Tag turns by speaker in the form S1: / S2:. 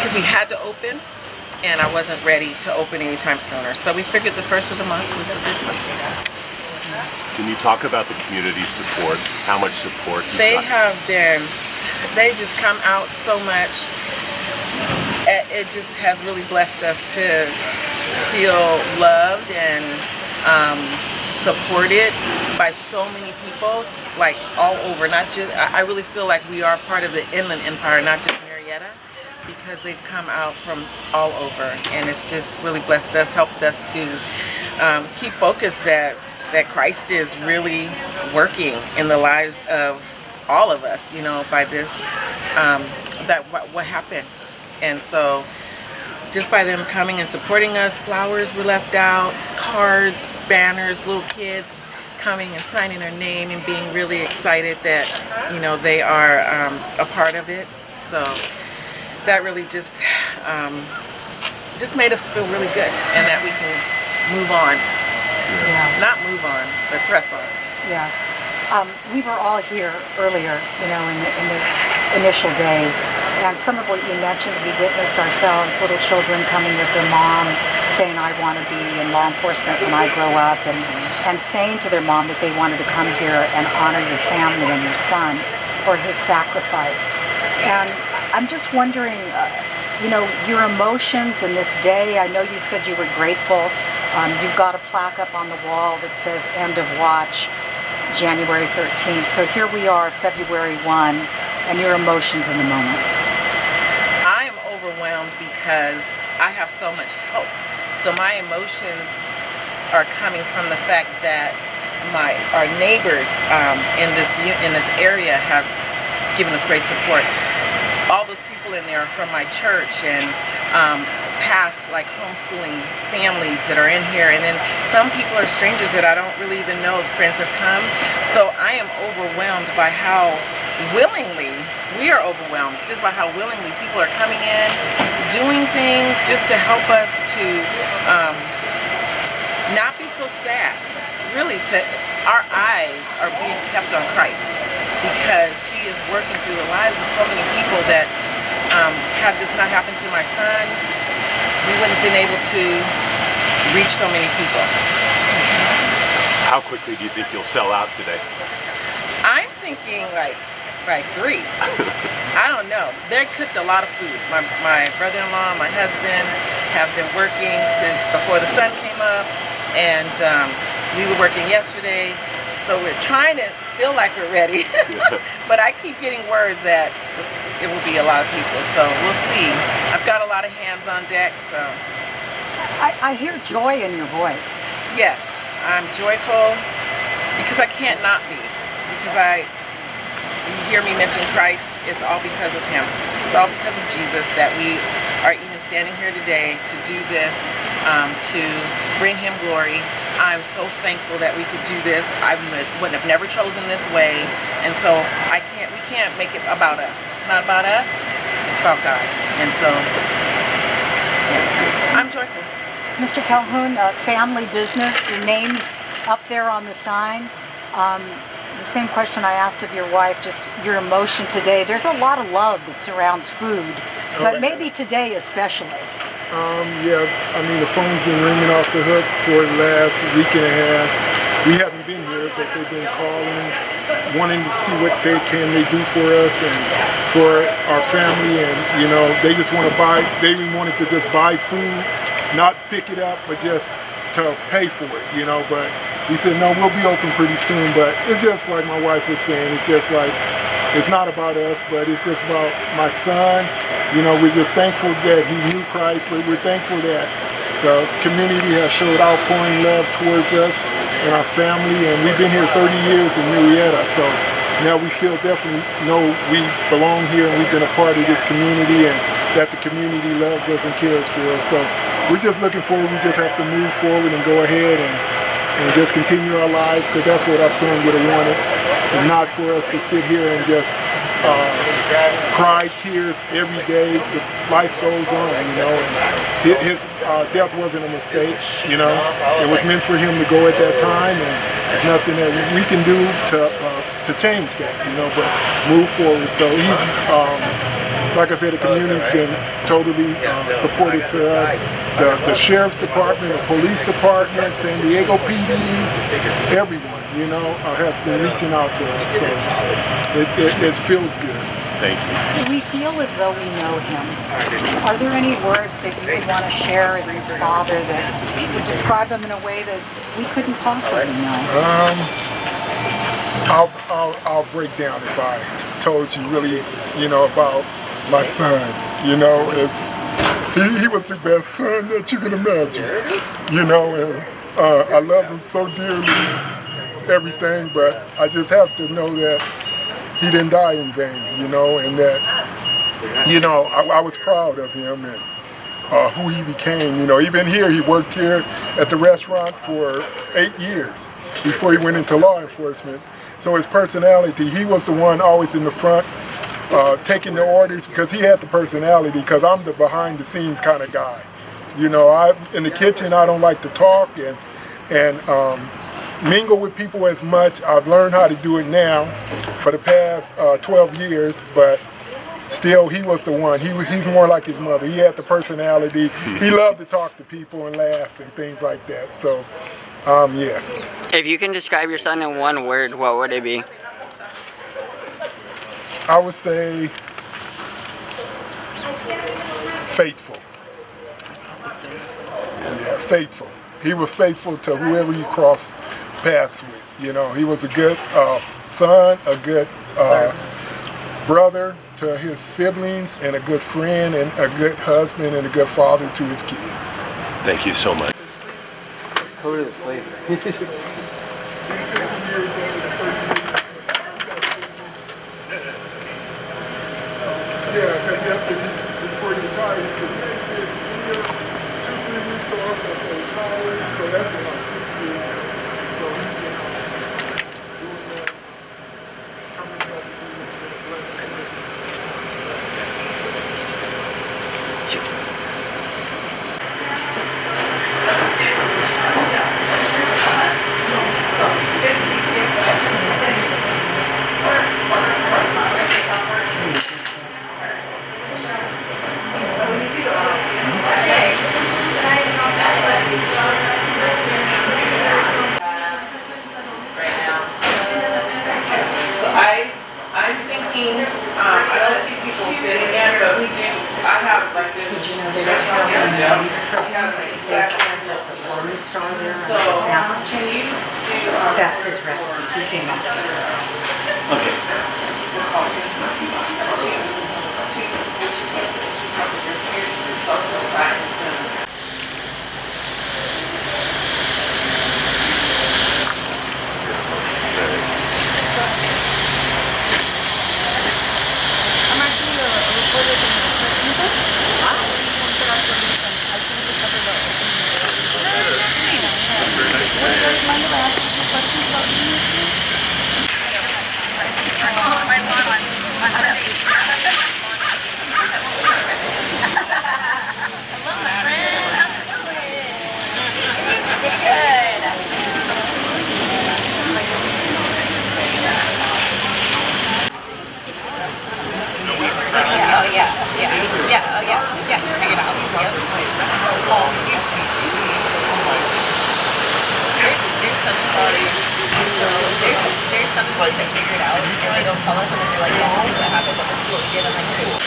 S1: because we had to open, and I wasn't ready to open anytime sooner. So we figured the first of the month was a good time.
S2: Can you talk about the community support? How much support
S1: they just come out so much. It just has really blessed us to feel loved and supported by so many people, like all over. Not just, I really feel like we are part of the Inland Empire, not just Murrieta, because they've come out from all over, and it's just really blessed us, helped us to keep focused that Christ is really working in the lives of all of us, you know, by this, what happened. And so just by them coming and supporting us, flowers were left out, cards, banners, little kids coming and signing their name and being really excited that, you know, they are a part of it. So that really just made us feel really good, and that we can move on.
S3: Yeah.
S1: Not move on, but press on.
S3: Yes. We were all here earlier, you know, in the initial days, and some of what you mentioned, we witnessed ourselves, little children coming with their mom, saying, I want to be in law enforcement when I grow up, and saying to their mom that they wanted to come here and honor your family and your son for his sacrifice. And I'm just wondering, you know, your emotions in this day. I know you said you were grateful. You've got a plaque up on the wall that says End of Watch, January 13th. So here we are, February 1, and your emotions in the moment.
S1: I am overwhelmed because I have so much hope. So my emotions are coming from the fact that our neighbors in this area has given us great support. All those people in there are from my church, and past like homeschooling families that are in here, and then some people are strangers that I don't really even know, friends have come. So I am overwhelmed by how willingly, we are overwhelmed just by how willingly people are coming in, doing things just to help us to not be so sad. Really, our eyes are being kept on Christ, because he is working through the lives of so many people that had this not happened to my son, we wouldn't have been able to reach so many people.
S2: How quickly do you think you'll sell out today?
S1: I'm thinking like by 3. I don't know. They cooked a lot of food. My brother-in-law, my husband have been working since before the sun came up, and we were working yesterday. So we're trying to feel like we're ready, but I keep getting word that it will be a lot of people, so we'll see. I've got a lot of hands on deck, so.
S3: I hear joy in your voice.
S1: Yes, I'm joyful because I can't not be, because you hear me mention Christ, it's all because of him. It's all because of Jesus that we are even standing here today to do this, to bring him glory. I'm so thankful that we could do this. I wouldn't have never chosen this way, and so we can't make it about us. It's not about us, it's about God. And so, yeah, I'm joyful.
S3: Mr. Calhoun, family business, your name's up there on the sign. The same question I asked of your wife, just your emotion today. There's a lot of love that surrounds food, but maybe today especially.
S4: Yeah, I mean, the phone's been ringing off the hook for the last week and a half. We haven't been here, but they've been calling, wanting to see what they do for us and for our family. And, you know, they just want to they wanted to just buy food, not pick it up, but just to pay for it, you know. But we said, no, we'll be open pretty soon. But it's just like my wife was saying, it's just like, it's not about us, but it's just about my son. You know, we're just thankful that he knew Christ, but we're thankful that the community has showed outpouring love towards us and our family, and we've been here 30 years in Murrieta, so now we feel definitely know we belong here and we've been a part of this community, and that the community loves us and cares for us. So we're just looking forward. We just have to move forward and go ahead and just continue our lives, because that's what our son would have wanted, and not for us to sit here and just cry tears every day. Life goes on, you know. And his death wasn't a mistake, you know. It was meant for him to go at that time, and there's nothing that we can do to change that, you know. But move forward. So he's like I said, the community's been totally supportive to us. The sheriff's department, the police department, San Diego PD, everyone, you know, has been reaching out to us. So it feels good.
S2: Thank you.
S3: We feel as though we know him. Are there any words that you would want to share as his father that would describe him in a way that we couldn't possibly know?
S4: I'll break down if I told you really, you know, about my son. You know, he was the best son that you can imagine. You know, and I love him so dearly, everything, but I just have to know that he didn't die in vain, you know, and that, you know, I was proud of him and who he became. You know, even here, he worked here at the restaurant for 8 years before he went into law enforcement. So his personality, he was the one always in the front, taking the orders, because he had the personality, because I'm the behind the scenes kind of guy. You know, in the kitchen, I don't like to talk and mingle with people as much. I've learned how to do it now for the past 12 years, but still, he was the one. He's more like his mother. He had the personality. He loved to talk to people and laugh and things like that. So, yes.
S5: If you can describe your son in one word, what would it be?
S4: I would say faithful. Yeah, faithful. He was faithful to whoever he crossed paths with. You know, he was a good son, a good brother to his siblings, and a good friend, and a good husband, and a good father to his kids.
S2: Thank you so much.
S6: Go to the flavor.
S4: Yeah, because before you retire, he said, "Man, shit, 2-3 weeks off after retiring." So that's been like 6 years. So he's been doing that, coming back to do this, blessing.
S1: I'm thinking, I don't see people sitting yet, but we do, I have like this.
S3: Did you know they just have one made for him? They said that the lemon straw there
S1: So,
S3: on the sandwich.
S1: can you do,
S3: That's his recipe. He came up with it.
S6: Okay.
S7: There's some folks that figure it out and they don't tell us and then they're like, yeah, this is what happened, but this is what we did. I'm like,